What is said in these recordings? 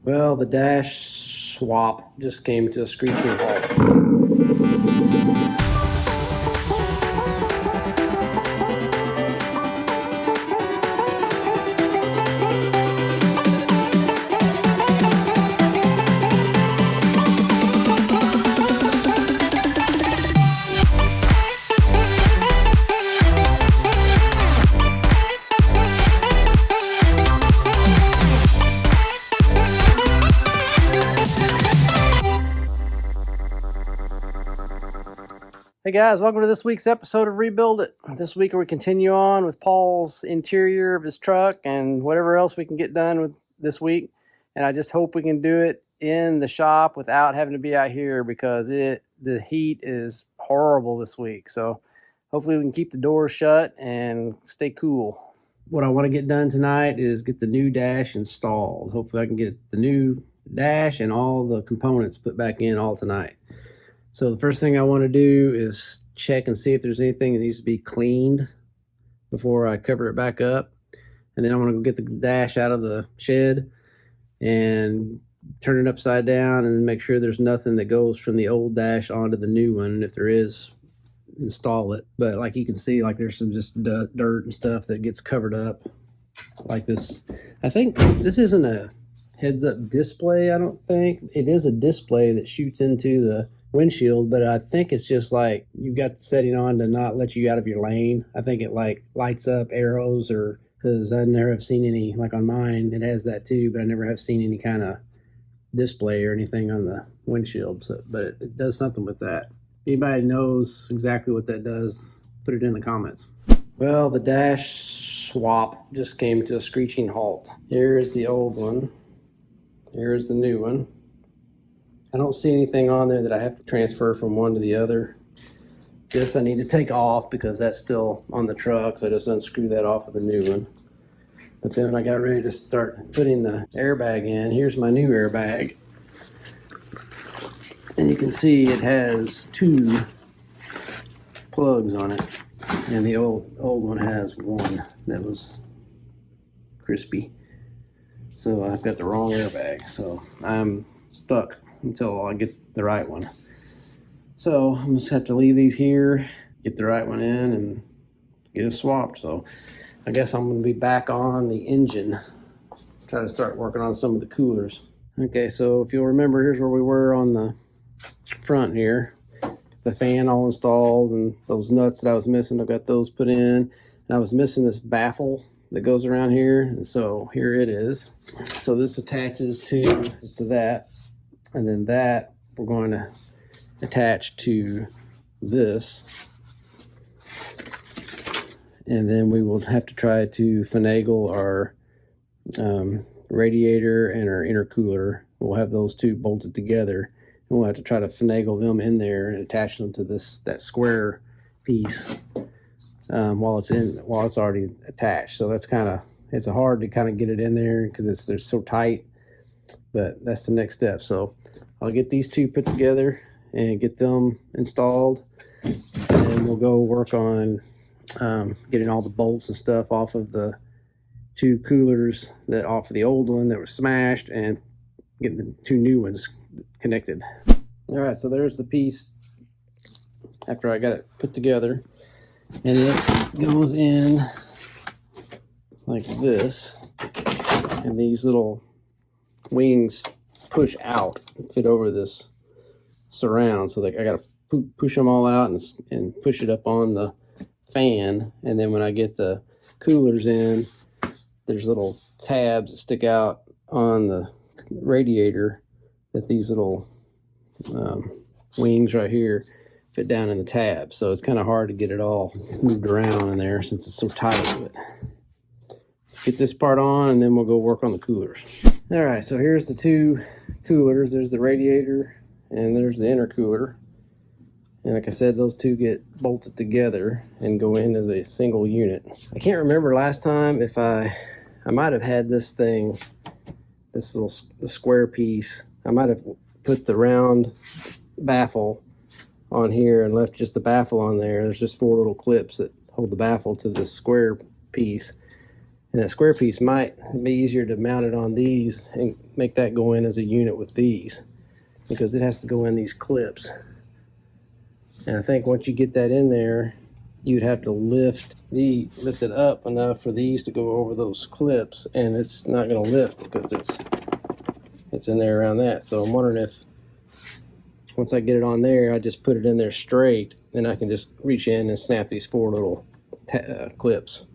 Well, the dash swap just came to a screeching halt. Hey guys, welcome to this week's episode of Rebuild It. This week we continue on with Paul's interior of his truck and whatever else we can get done with this week. And I just hope we can do it in the shop without having to be out here because the heat is horrible this week. So hopefully we can keep the doors shut and stay cool. What I want to get done tonight is get the new dash installed. Hopefully I can get the new dash and all the components put back in all tonight. So the first thing I want to do is check and see if there's anything that needs to be cleaned before I cover it back up. And then I want to go get the dash out of the shed and turn it upside down and make sure there's nothing that goes from the old dash onto the new one. And if there is, install it. But like you can see, like there's some just dirt and stuff that gets covered up like this. I think this isn't a heads-up display, I don't think. It is a display that shoots into the windshield, but I think it's just like you've got the setting on to not let you out of your lane. I think it like lights up arrows, or because I never have seen any, like on mine it has that too, but I never have seen any kind of display or anything on the windshield. So, but it does something with that. If anybody knows exactly what that does, put it in the comments. Well, the dash swap just came to a screeching halt. Here's the old one. Here's the new one. I don't see anything on there that I have to transfer from one to the other. This I need to take off because that's still on the truck, so I just unscrew that off of the new one. But then when I got ready to start putting the airbag in, here's my new airbag. And you can see it has two plugs on it, and the old one has one that was crispy. So I've got the wrong airbag, so I'm stuck until I get the right one. So I'm just have to leave these here, get the right one in, and get it swapped. So I guess I'm going to be back on the engine, try to start working on some of the coolers. Okay, so if you'll remember, here's where we were on the front here. The fan all installed, and those nuts that I was missing, I've got those put in. And I was missing this baffle that goes around here, and so here it is. So this attaches to that. And then that we're going to attach to this. And then we will have to try to finagle our radiator and our intercooler. We'll have those two bolted together. And we'll have to try to finagle them in there and attach them to that square piece while it's already attached. So it's hard to kind of get it in there because they're so tight. But that's the next step. So I'll get these two put together and get them installed, and we'll go work on getting all the bolts and stuff off of the two coolers off of the old one that were smashed, and getting the two new ones connected. All right, so there's the piece after I got it put together, and it goes in like this, and these little wings push out and fit over this surround, so I gotta push them all out and push it up on the fan. And then when I get the coolers in, there's little tabs that stick out on the radiator that these little wings right here fit down in the tab. So it's kind of hard to get it all moved around in there since it's so tight. But let's get this part on, and then we'll go work on the coolers. All right, so here's the two coolers. There's the radiator and there's the intercooler. And like I said, those two get bolted together and go in as a single unit. I can't remember last time if I might have had this thing, the square piece. I might have put the round baffle on here and left just the baffle on there. There's just 4 little clips that hold the baffle to the square piece. And that square piece might be easier to mount it on these and make that go in as a unit with these, because it has to go in these clips. And I think once you get that in there, you'd have to lift it up enough for these to go over those clips, and it's not going to lift because it's in there around that. So I'm wondering if once I get it on there, I just put it in there straight, then I can just reach in and snap these 4 little clips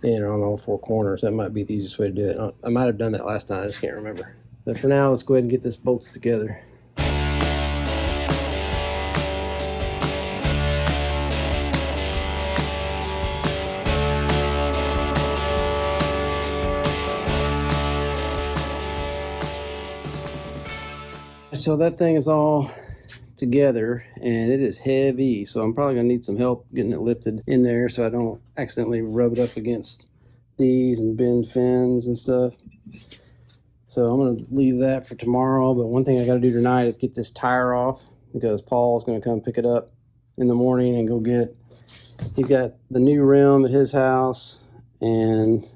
in on all 4 corners. That might be the easiest way to do it. I might have done that last time, I just can't remember. But for now, let's go ahead and get this bolted together. So that thing is all together and it is heavy, so I'm probably gonna need some help getting it lifted in there so I don't accidentally rub it up against these and bend fins and stuff. So I'm gonna leave that for tomorrow, but one thing I gotta do tonight is get this tire off, because Paul's gonna come pick it up in the morning and go get, he's got the new rim at his house, and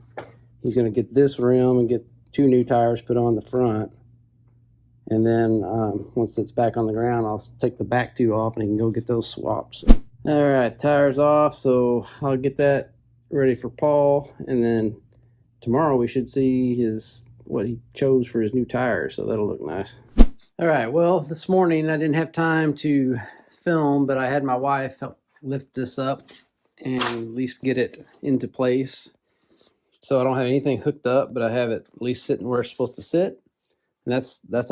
he's gonna get this rim and get 2 new tires put on the front. And then once it's back on the ground, I'll take the back 2 off and he can go get those swapped. So. All right, tires off, so I'll get that ready for Paul, and then tomorrow we should see what he chose for his new tires, so that'll look nice. All right, well, this morning I didn't have time to film, but I had my wife help lift this up and at least get it into place. So I don't have anything hooked up, but I have it at least sitting where it's supposed to sit. And that's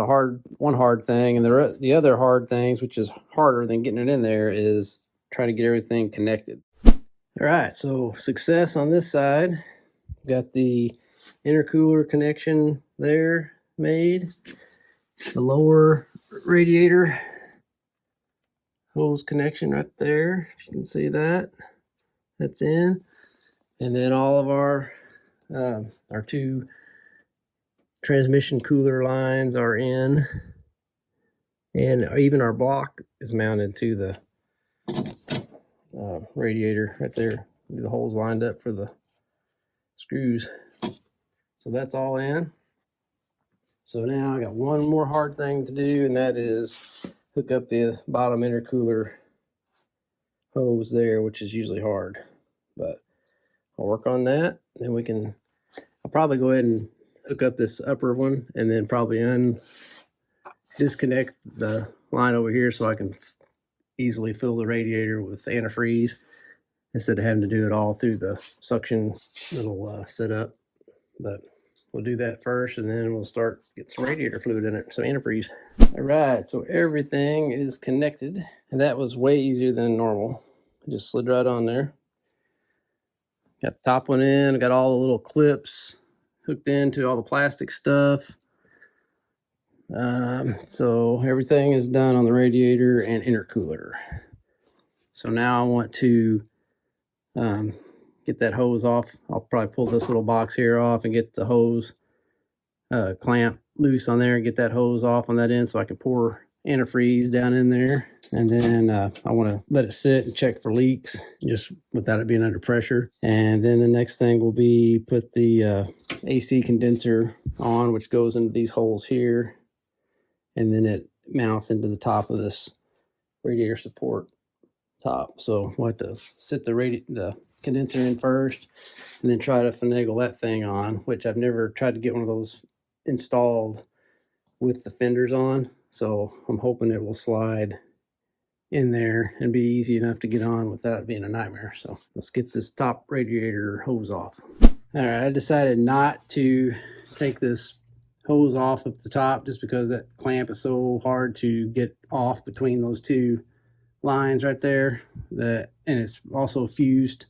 one hard thing. And the other hard things, which is harder than getting it in there, is trying to get everything connected. All right, so success on this side. Got the intercooler connection there made. The lower radiator hose connection right there. You can see that. That's in. And then all of our 2 transmission cooler lines are in, and even our block is mounted to the radiator right there. The holes lined up for the screws. So that's all in. So now I got one more hard thing to do, and that is hook up the bottom intercooler hose there, which is usually hard, but I'll work on that. Then I'll probably go ahead and hook up this upper one, and then probably disconnect the line over here so I can easily fill the radiator with antifreeze instead of having to do it all through the suction little setup. But we'll do that first, and then we'll start getting some radiator fluid in it, some antifreeze. All right, so everything is connected, and that was way easier than normal. I just slid right on there. Got the top one in, got all the little clips hooked into all the plastic stuff. So everything is done on the radiator and intercooler. So now I want to get that hose off. I'll probably pull this little box here off and get the hose clamp loose on there and get that hose off on that end so I can pour antifreeze down in there. And then I want to let it sit and check for leaks just without it being under pressure. And then the next thing will be put the AC condenser on, which goes into these holes here, and then it mounts into the top of this radiator support top. So we'll have to sit the condenser in first and then try to finagle that thing on, which I've never tried to get one of those installed with the fenders on. So I'm hoping it will slide in there and be easy enough to get on without it being a nightmare. So let's get this top radiator hose off. All right, I decided not to take this hose off at the top just because that clamp is so hard to get off between those 2 lines right there. And it's also fused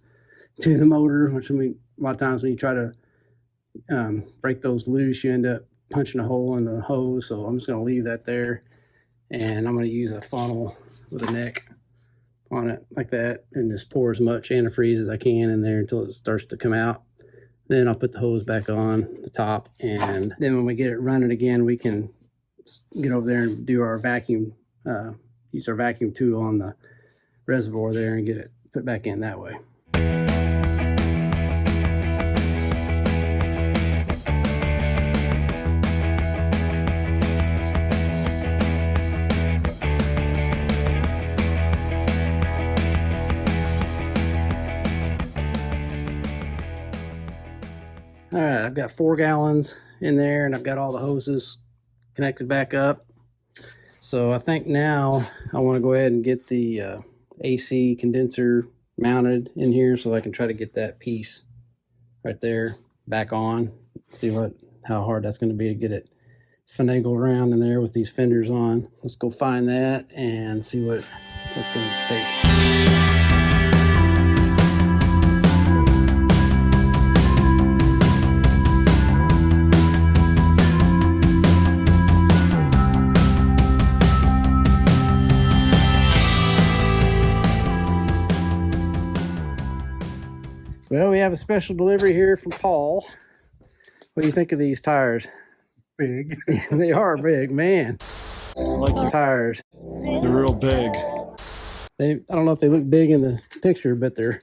to the motor, which a lot of times when you try to break those loose, you end up punching a hole in the hose. So I'm just going to leave that there, and I'm going to use a funnel with a neck on it like that and just pour as much antifreeze as I can in there until it starts to come out. Then I'll put the hose back on the top, and then when we get it running again, we can get over there and do our vacuum, use our vacuum tool on the reservoir there and get it put back in that way. I've got 4 gallons in there, and I've got all the hoses connected back up. So I think now I want to go ahead and get the AC condenser mounted in here so I can try to get that piece right there back on. See how hard that's going to be to get it finagled around in there with these fenders on. Let's go find that and see what that's going to take. Well, we have a special delivery here from Paul. What do you think of these tires? Big. They are big, man. Like your tires. They're real big. I don't know if they look big in the picture, but they're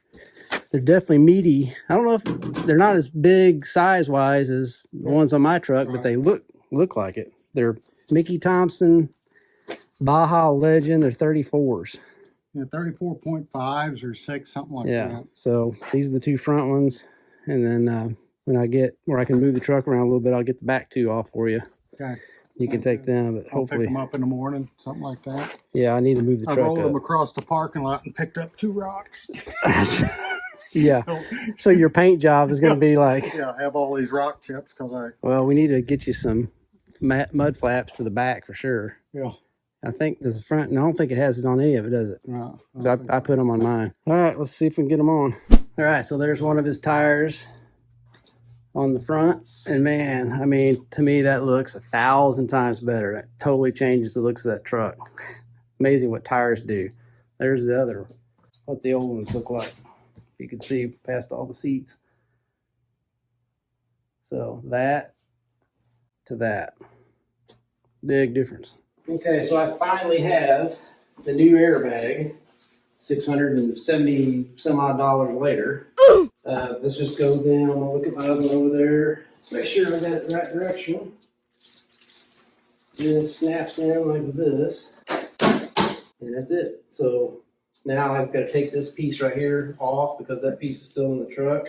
definitely meaty. I don't know if they're not as big size-wise as the ones on my truck, but they look like it. They're Mickey Thompson Baja Legend. They're 34s. Yeah, 34.5s or 6, something like that. Yeah, so these are the 2 front ones. And then when I get where I can move the truck around a little bit, I'll get the back 2 off for you. Okay. You can take them, but hopefully... I'll pick them up in the morning, something like that. Yeah, I need to move the truck up. I rolled them across the parking lot and picked up 2 rocks. Yeah, so your paint job is going to be like... Yeah, I have all these rock chips because I... Well, we need to get you some mud flaps for the back for sure. Yeah. I think there's a front, and I don't think it has it on any of it, does it? No. So I put them on mine. All right, let's see if we can get them on. All right, so there's one of his tires on the front. And man, I mean, to me, that looks 1,000 times better. That totally changes the looks of that truck. Amazing what tires do. There's the other, what the old ones look like. You can see past all the seats. So that to that. Big difference. Okay, so I finally have the new airbag, $670 some odd later. This just goes in. I'm gonna look at my other one over there, make sure I got it the right direction. And then it snaps in like this, and that's it. So now I've got to take this piece right here off because that piece is still in the truck,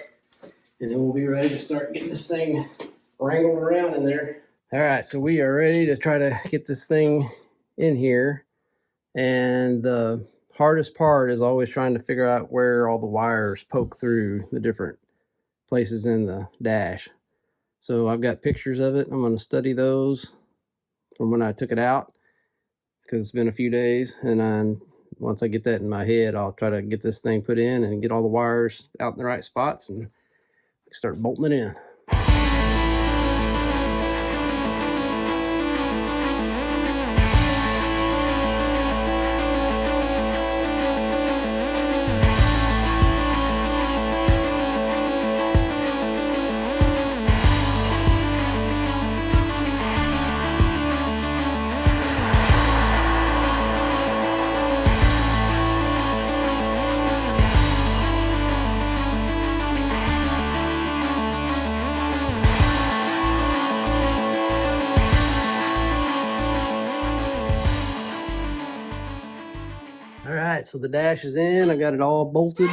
and then we'll be ready to start getting this thing wrangled around in there. All right, so we are ready to try to get this thing in here, and the hardest part is always trying to figure out where all the wires poke through the different places in the dash. So I've got pictures of it. I'm going to study those from when I took it out because it's been a few days, and then once I get that in my head, I'll try to get this thing put in and get all the wires out in the right spots and start bolting it in. All right, so the dash is in. I got it all bolted.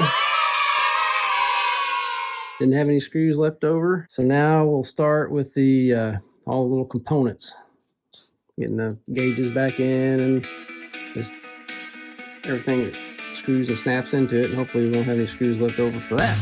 Didn't have any screws left over. So now we'll start with the all the little components. Getting the gauges back in and just everything that screws and snaps into it. And hopefully we won't have any screws left over for that.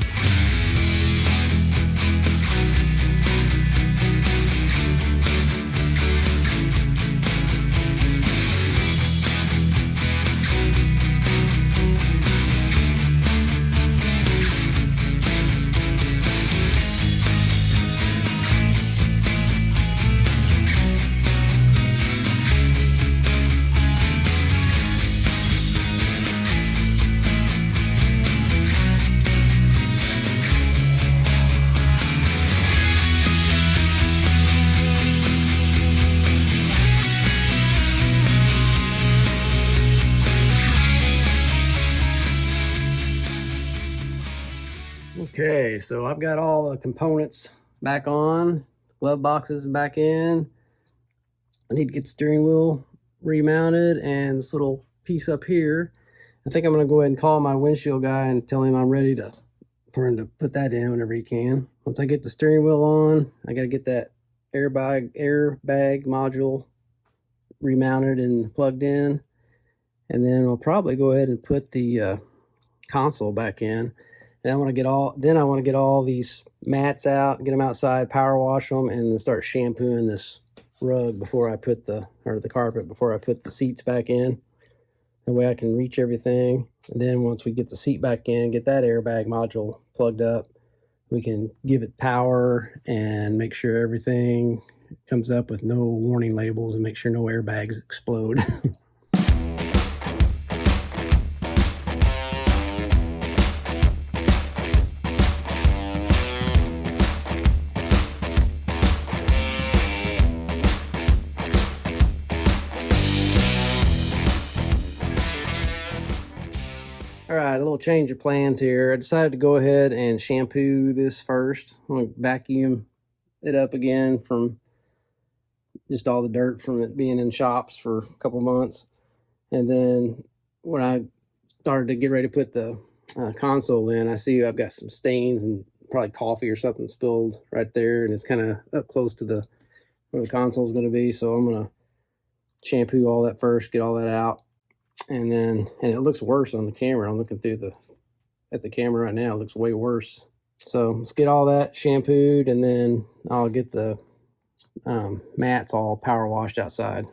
Okay, so I've got all the components back on, glove boxes back in. I need to get the steering wheel remounted and this little piece up here. I think I'm going to go ahead and call my windshield guy and tell him I'm ready to for him to put that in whenever he can. Once I get the steering wheel on, I got to get that airbag module remounted and plugged in, and then we'll probably go ahead and put the console back in. And I want to get all these mats out, get them outside, power wash them, and then start shampooing this rug before I put the carpet before I put the seats back in. That way I can reach everything. And then once we get the seat back in, get that airbag module plugged up, we can give it power and make sure everything comes up with no warning labels and make sure no airbags explode. All right, a little change of plans here. I decided to go ahead and shampoo this first. I'm going to vacuum it up again from just all the dirt from it being in shops for a couple months. And then when I started to get ready to put the console in, I see I've got some stains and probably coffee or something spilled right there, and it's kind of up close to where the console is going to be. So I'm going to shampoo all that first, get all that out. And it looks worse on the camera. I'm looking at the camera right now. It looks way worse. So let's get all that shampooed, and then I'll get the mats all power washed outside.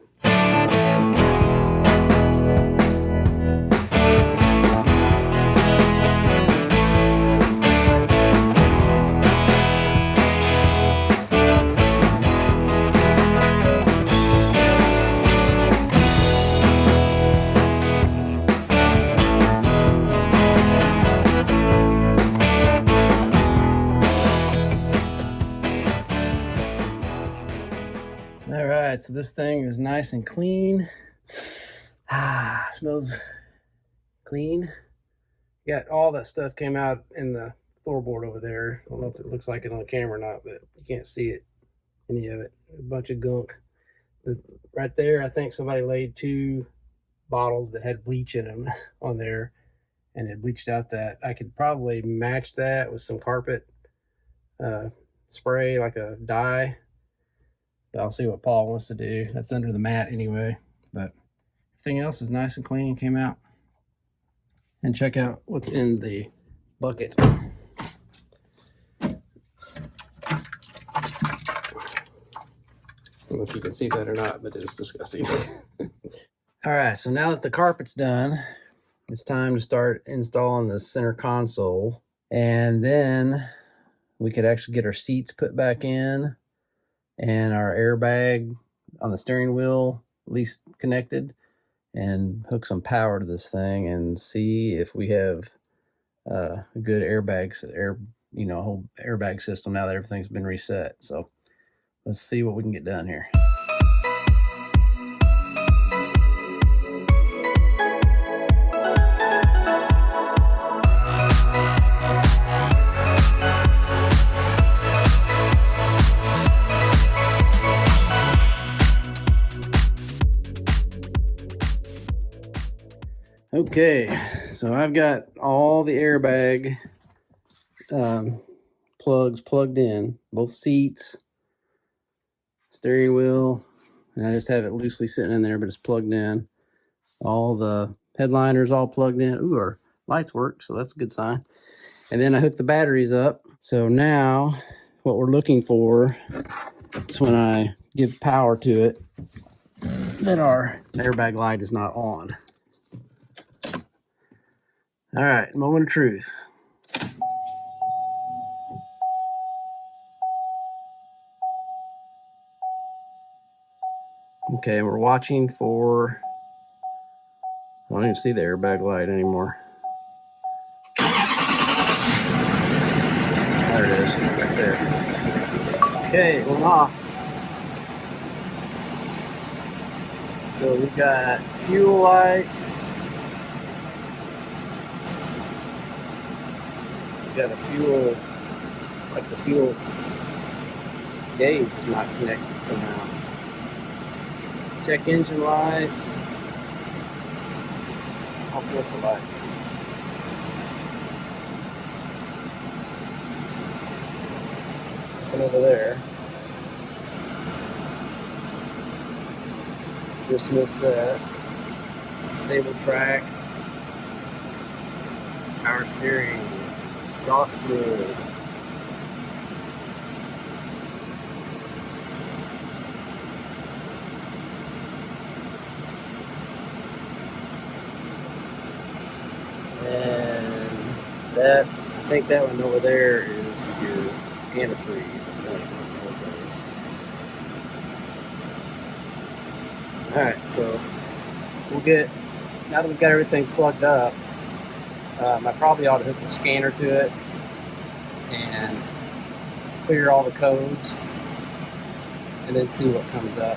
All right, so this thing is nice and clean. Smells clean. Got all that stuff came out in the floorboard over there. I don't know if it looks like it on the camera or not, but you can't see it, any of it. A bunch of gunk. Right there, I think somebody laid 2 bottles that had bleach in them on there, and it bleached out that. I could probably match that with some carpet spray, like a dye. But I'll see what Paul wants to do. That's under the mat anyway. But everything else is nice and clean, came out. And check out what's in the bucket. I don't know if you can see that or not, but it's disgusting. All right, so now that the carpet's done, it's time to start installing the center console. And then we could actually get our seats put back in and our airbag on the steering wheel at least connected, and hook some power to this thing and see if we have a good whole airbag system now that everything's been reset. So let's see what we can get done here. Okay, so I've got all the airbag plugs plugged in, both seats, steering wheel, and I just have it loosely sitting in there, but it's plugged in. All the headliners all plugged in. Ooh, our lights work, so that's a good sign. And then I hooked the batteries up. So now what we're looking for is when I give power to it, that our airbag light is not on. All right, moment of truth. Okay, we're watching for, I don't even see the airbag light anymore. There it is, right there. Okay, it went off. So we've got fuel lights. Got a fuel, like the fuel gauge is not connected somehow. Check engine light. Also with the lights. nothing over there. Dismiss that. Stable track. Power steering. Exhaust fluid. And that, I think that one over there is your antifreeze. Alright, so we'll get, now that we've got everything plugged up, I probably ought to hook the scanner to it and clear all the codes and then see what comes up.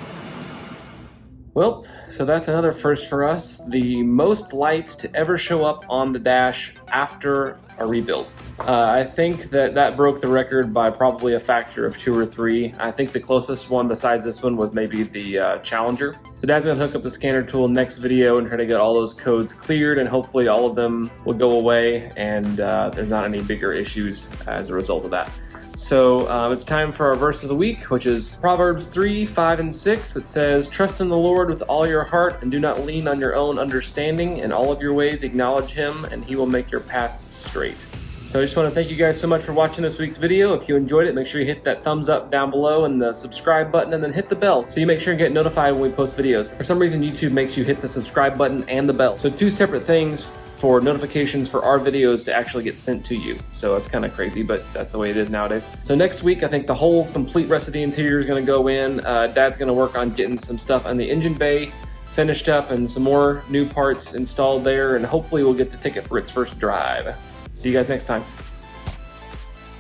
Well, so that's another first for us. The most lights to ever show up on the dash after a rebuild. I think that broke the record by probably a factor of 2 or 3. I think the closest one besides this one was maybe the Challenger. So Dad's gonna hook up the scanner tool next video and try to get all those codes cleared, and hopefully all of them will go away and there's not any bigger issues as a result of that. So it's time for our verse of the week, which is Proverbs 3, 5, and 6. It says, "Trust in the Lord with all your heart and do not lean on your own understanding. In all of your ways acknowledge him and he will make your paths straight." So I just want to thank you guys so much for watching this week's video. If you enjoyed it, make sure you hit that thumbs up down below and the subscribe button, and then hit the bell so you make sure you get notified when we post videos. For some reason, YouTube makes you hit the subscribe button and the bell. So 2 separate things for notifications for our videos to actually get sent to you. So it's kind of crazy, but that's the way it is nowadays. So next week, I think the whole complete rest of the interior is going to go in. Dad's going to work on getting some stuff on the engine bay finished up and some more new parts installed there, and hopefully we'll get to take it for its first drive. See you guys next time.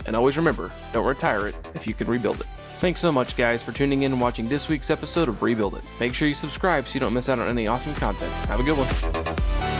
And always remember, don't retire it if you can rebuild it. Thanks so much, guys, for tuning in and watching this week's episode of Rebuild It. Make sure you subscribe so you don't miss out on any awesome content. Have a good one.